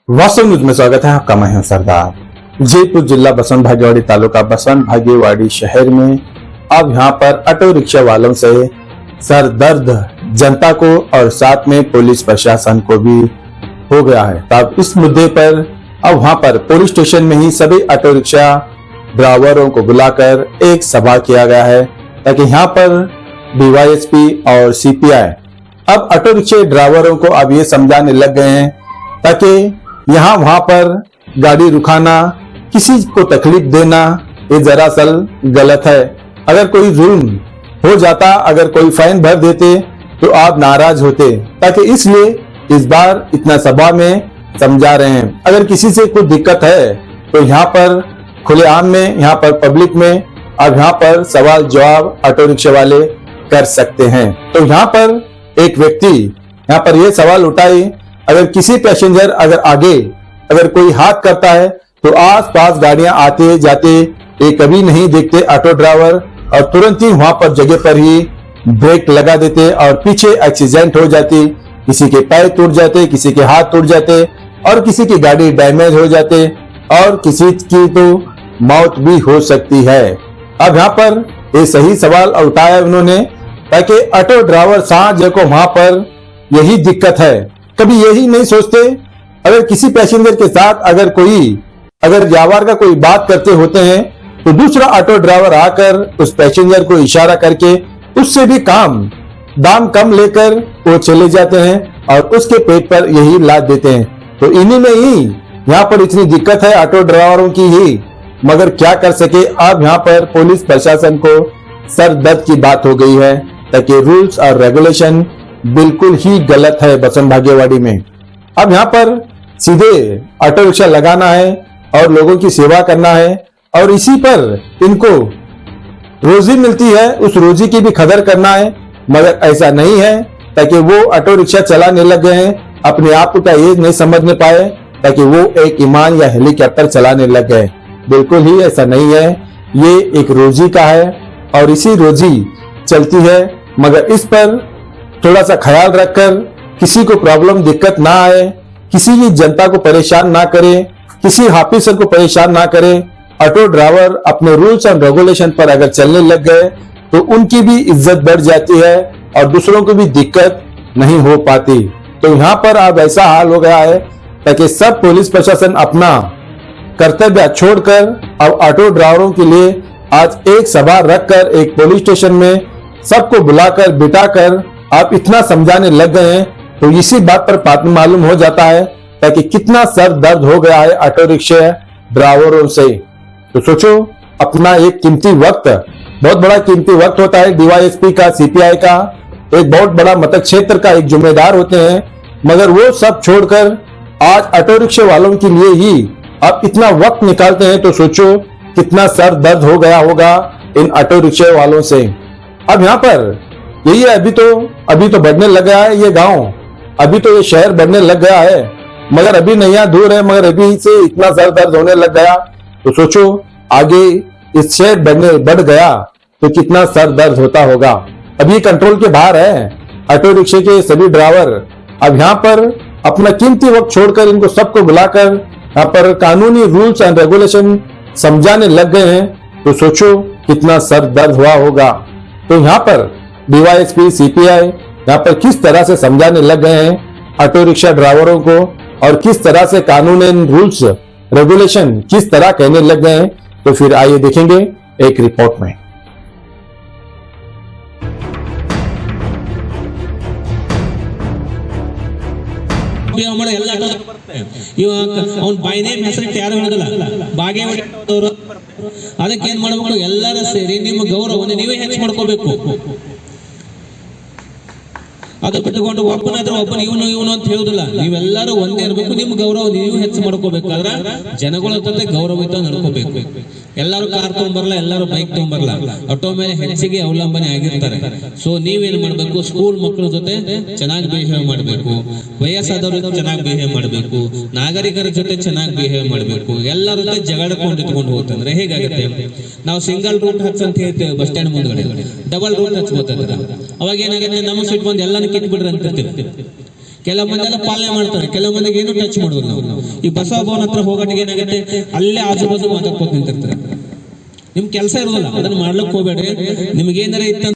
वास्तव न्यूज में स्वागत है आपका। मैं हूं सरदार। जयपुर जिला बसंत भागेवाड़ी तालुका बसंत भागेवाड़ी शहर में अब यहां पर ऑटो रिक्शा वालों से सरदर्द जनता को और साथ में पुलिस प्रशासन को भी हो गया है। तब इस मुद्दे पर अब वहां पर पुलिस स्टेशन में ही सभी ऑटो रिक्शा ड्राइवरों को बुलाकर एक सभा किया गया है, ताकि यहाँ पर डीवाईएसपी और सीपीआई अब ऑटो रिक्शा ड्राइवरों को अब ये समझाने लग गए हैं, ताकि यहाँ वहां पर गाड़ी रुकाना, किसी को तकलीफ देना ये दरअसल गलत है। अगर कोई जुल्म हो जाता, अगर कोई फाइन भर देते तो आप नाराज होते, ताकि इसलिए इस बार इतना सभा में समझा रहे हैं। अगर किसी से कोई दिक्कत है तो यहाँ पर खुलेआम में, यहाँ पर पब्लिक में अब यहाँ पर सवाल जवाब ऑटो रिक्शा वाले कर सकते हैं। तो यहाँ पर एक व्यक्ति यहाँ पर ये सवाल उठाए, अगर किसी पैसेंजर अगर कोई हाथ करता है तो आसपास गाड़ियां आते जाते ये कभी नहीं देखते ऑटो ड्राइवर, और तुरंत ही वहां पर जगह पर ही ब्रेक लगा देते और पीछे एक्सीडेंट हो जाती, किसी के पैर टूट जाते, किसी के हाथ टूट जाते और किसी की गाड़ी डैमेज हो जाते और किसी की तो मौत भी हो सकती है। अब यहाँ पर ये सही सवाल उठाया उन्होंने, ताकि ऑटो ड्राइवर साथ को वहां पर यही दिक्कत है, कभी यही नहीं सोचते। अगर किसी पैसेंजर के साथ अगर जावार का कोई बात करते होते हैं तो दूसरा ऑटो ड्राइवर आकर उस पैसेंजर को इशारा करके उससे भी दाम कम लेकर वो चले जाते हैं और उसके पेट पर यही लाद देते हैं। तो इन्हीं में ही यहाँ पर इतनी दिक्कत है ऑटो ड्राइवरों की ही, मगर क्या कर सके। अब यहाँ पर पुलिस प्रशासन को सर दर्द की बात हो गई है, ताकि रूल्स और रेगुलेशन बिल्कुल ही गलत है बसंत भागेवाड़ी में। अब यहाँ पर सीधे ऑटो रिक्शा लगाना है और लोगों की सेवा करना है, और इसी पर इनको रोजी मिलती है, उस रोजी की भी कदर करना है। मगर ऐसा नहीं है, ताकि वो ऑटो रिक्शा चलाने लग गए हैं, अपने आप का ये नहीं समझने पाए, ताकि वो एक विमान या हेलीकॉप्टर चलाने लग गए। बिल्कुल ही ऐसा नहीं है, ये एक रोजी का है और इसी रोजी चलती है। मगर इस पर थोड़ा सा ख्याल रखकर किसी को प्रॉब्लम दिक्कत ना आए, किसी की जनता को परेशान ना करे, किसी ऑफिसर को परेशान ना करे। ऑटो ड्राइवर अपने रूल्स एंड रेगुलेशन पर अगर चलने लग गए तो उनकी भी इज्जत बढ़ जाती है और दूसरों को भी दिक्कत नहीं हो पाती। तो यहाँ पर अब ऐसा हाल हो गया है, ताकि सब पुलिस प्रशासन अपना कर्तव्य छोड़कर अब ऑटो ड्राइवरों के लिए आज एक सभा रखकर एक पुलिस स्टेशन में सबको बुलाकर बिठाकर आप इतना समझाने लग गए हैं। तो इसी बात पर मालूम हो जाता है, ताकि कितना सर दर्द हो गया है ऑटो रिक्शा ड्राइवरों से। तो सोचो, अपना एक कीमती वक्त, बहुत बड़ा कीमती वक्त होता है डीवाईएसपी का, सीपीआई का, एक बहुत बड़ा मत क्षेत्र का एक जिम्मेदार होते हैं, मगर वो सब छोड़कर आज ऑटो रिक्शा वालों के लिए ही आप इतना वक्त निकालते हैं। तो सोचो कितना सर दर्द हो गया होगा इन ऑटो रिक्शा वालों से। अब यहाँ पर यही है, अभी तो बढ़ने लग गया है ये गांव, अभी तो ये शहर बढ़ने लग गया है, मगर अभी नैया दूर है, मगर अभी से इतना सर दर्द होने लग गया। तो सोचो आगे इस शहर बढ़ गया तो कितना सर दर्द होता होगा। अभी कंट्रोल के बाहर है ऑटो रिक्शा के सभी ड्राइवर। अब यहाँ पर अपना कीमती वक्त छोड़कर इनको सबको बुलाकर यहाँ पर कानूनी रूल्स एंड रेगुलेशन समझाने लग गए हैं। तो सोचो कितना सर दर्द हुआ होगा। तो यहाँ पर डीवाईएसपी, सीपीआई यहाँ पर किस तरह से समझाने लग गए हैं ऑटो रिक्शा ड्राइवरों को, और किस तरह से कानून एंड रूल्स रेगुलेशन किस तरह कहने लग गए हैं। तो फिर आइए देखेंगे एक रिपोर्ट में। ಅದಕ್ಕೆ ಏನ್ ಮಾಡಬೇಕು, ಎಲ್ಲರೂ ಸೇರಿ ನಿಮ್ಮ ಗೌರವವನ್ನು ನೀವೇ ಹೆಚ್ಚು ಮಾಡ್ಕೋಬೇಕು। ಅದು ಬಿಟ್ಟುಕೊಂಡು ಒಬ್ಬನ ಇವನು ಅಂತ ಹೇಳುದಿಲ್ಲ, ನೀವೆಲ್ಲರೂ ಒಂದೇ ಇರಬೇಕು, ನಿಮ್ಮ ಗೌರವ ನೀವು ಹೆಚ್ಚು ಮಾಡ್ಕೋಬೇಕಾದ್ರೆ ಜನಗಳ ಜೊತೆ ಗೌರವಿತ ನಡ್ಕೋಬೇಕು। ಎಲ್ಲರೂ ಕಾರ್ ತಗೊಂಡ್ಬರಲ್ಲ, ಎಲ್ಲರೂ ಬೈಕ್ ತಗೊಂಡ್ಬರಲ್ಲ, ಆಟೋ ಮೇಲೆ ಹೆಚ್ಚಿಗೆ ಅವಲಂಬನೆ ಆಗಿರ್ತಾರೆ। ಸೊ ನೀವೇನ್ ಮಾಡ್ಬೇಕು, ಸ್ಕೂಲ್ ಮಕ್ಕಳ ಜೊತೆ ಚೆನ್ನಾಗಿ ಬಿಹೇವ್ ಮಾಡಬೇಕು, ವಯಸ್ಸಾದವ್ರ ಜೊತೆ ಚೆನ್ನಾಗಿ ಬಿಹೇವ್ ಮಾಡಬೇಕು, ನಾಗರಿಕರ ಜೊತೆ ಚೆನ್ನಾಗಿ ಬಿಹೇವ್ ಮಾಡಬೇಕು। ಎಲ್ಲರ ಜೊತೆ ಜಗಳಕೊಂಡು ಇಟ್ಕೊಂಡು ಹೋಗ್ತಂದ್ರೆ ಹೇಗಾಗುತ್ತೆ, ನಾವು ಸಿಂಗಲ್ ರೂಟ್ ಹಚ್ ಅಂತ ಹೇಳ್ತೇವೆ ಬಸ್ ಸ್ಟ್ಯಾಂಡ್ ಮುಂದ್ಗಡೆ, ಡಬಲ್ ರೂಟ್ ಹಚ್ಕೋತಂದ್ರ ಅವಾಗ ಏನಾಗುತ್ತೆ, ನಮ್ಮ ಸಿಟ್ ಬಂದು ಎಲ್ಲಾನು ಕಿತ್ ಬಿಡ್ರಿ ಅಂತಿರ್ತೀವಿ। ಕೆಲವು ಮಂದಿ ಎಲ್ಲ ಪಾಲನೆ ಮಾಡ್ತಾರೆ, ಕೆಲವು ಮಂದಿಗೆ ಏನು ಟಚ್ ಮಾಡೋದು ನಾವು. ಈ ಬಸವ ಭವನ ಹತ್ರ ಹೋಗೋಟಿಗೆ ಏನಾಗುತ್ತೆ, ಅಲ್ಲೇ ಆಜು ಬಾಜು ಮಾತಾಡ್ಕೋತ ನಿಂತಿರ್ತಾರೆ. ನಿಮ್ ಕೆಲಸ ಇರೋದಿಲ್ಲ, ಅದನ್ನ ಮಾಡ್ಲಿಕ್ಕೆ ಹೋಗ್ಬೇಡ್ರಿ. ನಿಮ್ಗೆ ಏನಾರ ಇತ್ತ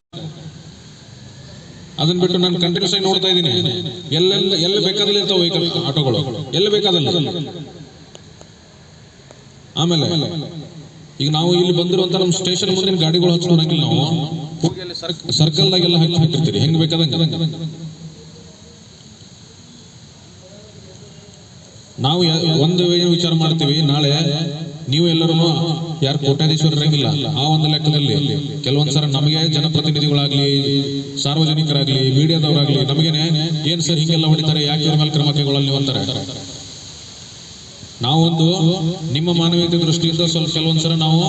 ಅದನ್ನ ಬಿಟ್ಟು ನಾನು ಕಂಟಿನ್ಯೂಸ್ ಆಗಿ ನೋಡ್ತಾ ಇದ್ದೀನಿ, ಎಲ್ಲ ಬೇಕಾದಲ್ಲಿ ಇರ್ತಾವ ವೆಹಿಕಲ್ ಆಟೋಗಳು, ಎಲ್ಲ ಬೇಕಾದಲ್ಲಿ. ಆಮೇಲೆ ಈಗ ನಾವು ಇಲ್ಲಿ ಬಂದಿರುವಂತ ನಮ್ಮ ಸ್ಟೇಷನ್ ಮುಂದಿನ ಗಾಡಿಗಳು ಹಚ್ಕೊಳಂಗಿಲ್ಲ, ನಾವು ಹೋಗಿ ಅಲ್ಲಿ ಸರ್ಕಲ್ದಾಗೆಲ್ಲ ಹಾಕಿರ್ತೀರಿ ಹೆಂಗ್ ಬೇಕಾದಂಗೆ. ನಾವು ಒಂದು ಏನು ವಿಚಾರ ಮಾಡ್ತೀವಿ, ನಾಳೆ ನೀವು ಎಲ್ಲರೂ ಯಾರು ಕೋಟ್ಯಾಧೀಶ್ವರ ಇರಂಗಿಲ್ಲ, ಆ ಒಂದು ಲೆಕ್ಕದಲ್ಲಿ ಕೆಲವೊಂದ್ಸಲ ನಮಗೆ ಜನಪ್ರತಿನಿಧಿಗಳಾಗ್ಲಿ, ಸಾರ್ವಜನಿಕರಾಗ್ಲಿ, ಮೀಡಿಯಾದವರಾಗ್ಲಿ ನಮಗೇನೆ ಏನ್ ಸರ್ ಹಿಂಗೆಲ್ಲ ಹೊಡಿತಾರೆ, ಯಾಕೆ ಇವ್ರ ಮೇಲೆ ಕ್ರಮ ಕೈಗೊಳ್ಳಲ್ಲ ಅಂತಾರೆ. ನಾವೊಂದು ನಿಮ್ಮ ಮಾನವೀಯತೆ ದೃಷ್ಟಿಯಿಂದ ಸ್ವಲ್ಪ ಕೆಲವೊಂದ್ಸಲ ನಾವು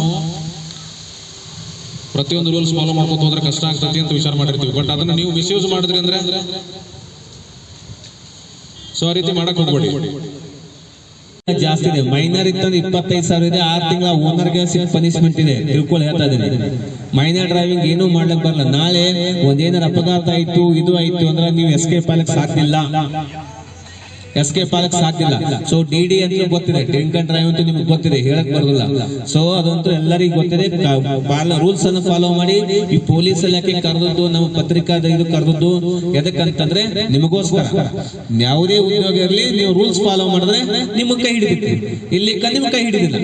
ಪ್ರತಿಯೊಂದು ರೂಲ್ಸ್ ಫಾಲೋ ಮಾಡ್ಕೊತ ಹೋದ್ರೆ ಕಷ್ಟ ಆಗ್ತದೆ ಅಂತ ವಿಚಾರ ಮಾಡಿರ್ತೀವಿ. ಬಟ್ ಅದನ್ನ ನೀವು ಮಿಸ್ಯೂಸ್ ಮಾಡಿದ್ರಿ ಅಂದ್ರೆ ಸೊ ಆ ರೀತಿ ಮಾಡಕ್ ಹೋಗ್ಬೇಡಿ. ಜಾಸ್ತಿ ಇದೆ, ಮೈನರ್ ಇತ್ತಂದ್ರೆ 25,000 ಇದೆ, 6 ತಿಂಗಳ ಓನರ್ಗೆ ಪನಿಷ್ಮೆಂಟ್ ಇದೆ. ತಿಳ್ಕೊಳ್ಳಿ ಹೇಳ್ತಾ ಇದ್ದೀನಿ, ಮೈನರ್ ಡ್ರೈವಿಂಗ್ ಏನೂ ಮಾಡ್ಲಿಕ್ಕೆ ಬರಲ್ಲ. ನಾಳೆ ಒಂದೇನಾರ ಅಪಘಾತ ಆಯ್ತು, ಇದು ಆಯ್ತು ಅಂದ್ರೆ ನೀವು ಎಸ್ಕೇಪ್ ಆಗಕ್ಕೆ ಸಾಧ್ಯವಿಲ್ಲ, ಎಸ್ಕೇಪ್ ಆಗಕ್ಕೆ ಸಾಧ್ಯವಿಲ್ಲ. ಸೊ ಡಿಡಿ ಅಂತ ಗೊತ್ತಿದೆ, ಡ್ರಿಂಕ್ ಅಂಡ್ ಡ್ರೈವ್ ಅಂತ ನಿಮ್ಗೆ ಗೊತ್ತಿದೆ, ಹೇಳಕ್ ಬರೋದಿಲ್ಲ. ಸೊ ಅದಂತೂ ಎಲ್ಲರಿಗೂ ಗೊತ್ತಿದೆ. ರೂಲ್ಸ್ ಅನ್ನು ಫಾಲೋ ಮಾಡಿ. ಈ ಪೊಲೀಸ್ ಇಲಾಖೆ ಕರೆದದ್ದು, ನಮ್ಮ ಪತ್ರಿಕಾದ ಇದು ಕರೆದದ್ದು ಎದಕ್ಕಂತಂದ್ರೆ ನಿಮಗೋಸ್ಕರ. ಯಾವುದೇ ಉದ್ಯೋಗ ಇರಲಿ, ನೀವು ರೂಲ್ಸ್ ಫಾಲೋ ಮಾಡಿದ್ರೆ ನಿಮ್ಗೆ ಕೈ ಹಿಡಿದಿತ್ತು. ಇಲ್ಲಿ ನಿಮ್ಗೆ ಕೈ ಹಿಡಿದಿಲ್ಲ,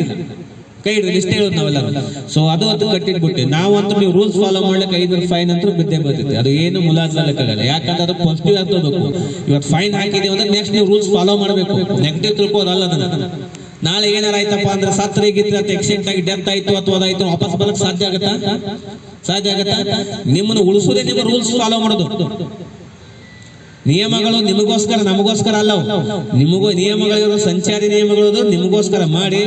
ಕೈ ಹಿಡಿದು ಇಷ್ಟೇ ಹೇಳೋದು ನಾವೆಲ್ಲರೂ. ಸೊ ಅದು ಕಟ್ಟಿಟ್ಬಿಟ್ಟು ನಾವಂತೂ ನೀವು ರೂಲ್ಸ್ ಫಾಲೋ ಮಾಡ್ಲಿಕ್ಕೆ 5,000 ಫೈನ್ ಅಂತ ಬಿದ್ದೇ ಬರ್ತೈತೆ. ಅದು ಏನು ಮುಲಾಜಲ್ಲಕ್ಕಾಗಲ್ಲ, ಯಾಕಂದ್ರೆ ಅದು ಪಾಸಿಟಿವ್ ಆಗ್ತಬೇಕು. ಇವತ್ತು ಫೈನ್ ಹಾಕಿದೀವಿ ಅಂದ್ರೆ ನೆಕ್ಸ್ಟ್ ನೀವು ರೂಲ್ಸ್ ಫಾಲೋ ಮಾಡಬೇಕು. ನೆಗೆಟಿವ್ ತಿಳ್ಕೋದಲ್ಲ ಅದನ್ನ. ನಾಳೆ ಏನಾರ ಆಯ್ತಪ್ಪ ಅಂದ್ರೆ ಸತ್ತರಿಗಿದ್ರೆ ಆಕ್ಸಿಡೆಂಟ್ ಆಗಿ ಡೆತ್ ಆಯ್ತು ಅಥವಾ ಅದಾಯ್ತು, ವಾಪಸ್ ಬರಕ್ ಸಾಧ್ಯ ಆಗತ್ತಾ? ನಿಮ್ಮನ್ನು ಉಳಿಸೋದೇ ನಿಮ್ಮ ರೂಲ್ಸ್ ಫಾಲೋ ಮಾಡೋದು. ನಿಯಮಗಳು ನಿಮಗೋಸ್ಕರ, ನಮಗೋಸ್ಕರ ಅಲ್ಲ. ನಿಮಗೂ ನಿಯಮಗಳು, ಸಂಚಾರಿ ನಿಯಮಗಳು ನಿಮಗೋಸ್ಕರ ಮಾಡಿ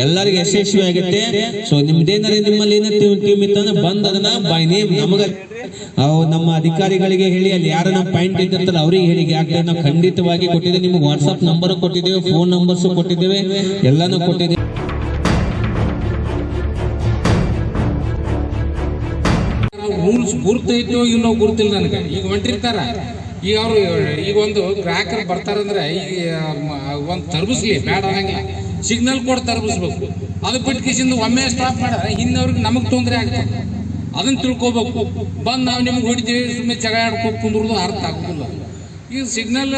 ಎಲ್ಲರಿಗೂ ಯಶಸ್ವಿ ಆಗುತ್ತೆ. ಸೊ ನಿಮ್ದೇನಾರ ನಿಮ್ಮಲ್ಲಿ ಟೀಮ್ ಇತ್ತಂದ್ರೆ ಬಂದ್ ಅದನ್ನ ಬೈ ನೇಮ್ ನಮಗ ನಮ್ಮ ಅಧಿಕಾರಿಗಳಿಗೆ ಹೇಳಿ, ಅಲ್ಲಿ ಯಾರು ನಮ್ಮ ಪಾಯಿಂಟ್ ಇದ್ದಿರ್ತಾರೆ ಅವ್ರಿಗೆ ಹೇಳಿ. ಯಾಕೆ ನಾವು ಖಂಡಿತವಾಗಿ ಕೊಟ್ಟಿದ್ದೇವೆ, ನಿಮ್ಗೆ ವಾಟ್ಸ್ಆಪ್ ನಂಬರ್ ಕೊಟ್ಟಿದ್ದೇವೆ, ಫೋನ್ ನಂಬರ್ಸ್ ಕೊಟ್ಟಿದ್ದೇವೆ, ಎಲ್ಲಾನು ಕೊಟ್ಟಿದ್ದೇವೆ. ರೂಲ್ಸ್ ಗುರ್ತೈತೋ ಇಲ್ಲೋ ಗುರ್ತಿಲ್ಲ ನನಗೆ. ಈಗ ಹೊಂಟಿರ್ತಾರ, ಈಗ ಅವರು ಈಗ ಒಂದು ಗ್ರಾಹಕರು ಬರ್ತಾರಂದ್ರೆ ಈಗ ಒಂದು ತರ್ಬಿಸ್ಲಿ ಬೇಡ ಅನ್ನಂಗಿಲ್ಲ, ಸಿಗ್ನಲ್ ಕೊಟ್ಟು ತರ್ಬಿಸ್ಬೇಕು. ಅದು ಬಿಟ್ಟು ಕಿಸಿಂದ ಒಮ್ಮೆ ಸ್ಟಾಪ್ ಮಾಡ ಇನ್ನವ್ರಿಗೆ ನಮಗೆ ತೊಂದರೆ ಆಗ್ತದೆ. ಅದನ್ನ ತಿಳ್ಕೊಬೇಕು. ಬಂದು ನಾವು ನಿಮ್ಗೆ ಹೊಡಿತೀವಿ ಸುಮ್ಮನೆ ಜಗಳ ಆಡ್ಕೊಂಡು ಕುಂದ್ರದು ಅರ್ಥ ಆಗೋದಿಲ್ಲ. ಈಗ ಸಿಗ್ನಲ್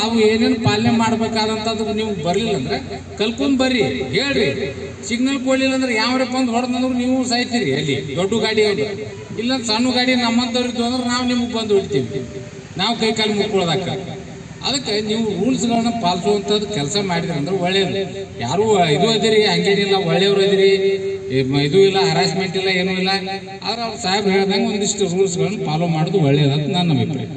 ಅವು ಏನೇನು ಪಾಲನೆ ಮಾಡ್ಬೇಕಾದಂಥದ್ದು ನೀವು ಬರಲಿಲ್ಲ ಅಂದ್ರೆ ಕಲ್ಕೊಂಡ್ ಬರ್ರಿ, ಹೇಳ್ರಿ. ಸಿಗ್ನಲ್ ಕೊಡ್ಲಿಲ್ಲ ಅಂದ್ರೆ ಯಾವ್ರಪ್ಪ ಬಂದು ಹೊಡೆದಂದ್ರೆ ನೀವು ಸಾಯ್ತೀರಿ. ಅಲ್ಲಿ ದೊಡ್ಡ ಗಾಡಿ ಅವ್ರು ಇಲ್ಲ, ಸಣ್ಣ ಗಾಡಿ ನಮ್ಮಂಥವ್ರಿದ್ದು ಅಂದ್ರೆ ನಾವು ನಿಮಗೆ ಬಂದು ಹೊಡಿತೀವಿ, ನಾವು ಕೈ ಕಾಲು ಮುಕ್ಕೊಳ್ಳೋದಕ್ಕ. ಅದಕ್ಕೆ ನೀವು ರೂಲ್ಸ್ಗಳನ್ನ ಪಾಲಿಸುವಂಥದ್ದು ಕೆಲಸ ಮಾಡಿದ್ರಿ ಅಂದ್ರೆ ಒಳ್ಳೇದು. ಯಾರು ಇದು ಅದಿರಿ ಹಂಗೇನಿಲ್ಲ, ಒಳ್ಳೆಯವರು ಅದಿರಿ, ಇದು ಇಲ್ಲ, ಹರಾಸ್ಮೆಂಟ್ ಇಲ್ಲ, ಏನೂ ಇಲ್ಲ. ಆದ್ರೆ ಅವ್ರು ಸಾಹೇಬ್ ಹೇಳ್ದಂಗೆ ಒಂದಿಷ್ಟು ರೂಲ್ಸ್ಗಳನ್ನ ಫಾಲೋ ಮಾಡೋದು ಒಳ್ಳೇದಂತ ನನ್ನ ಅಭಿಪ್ರಾಯ.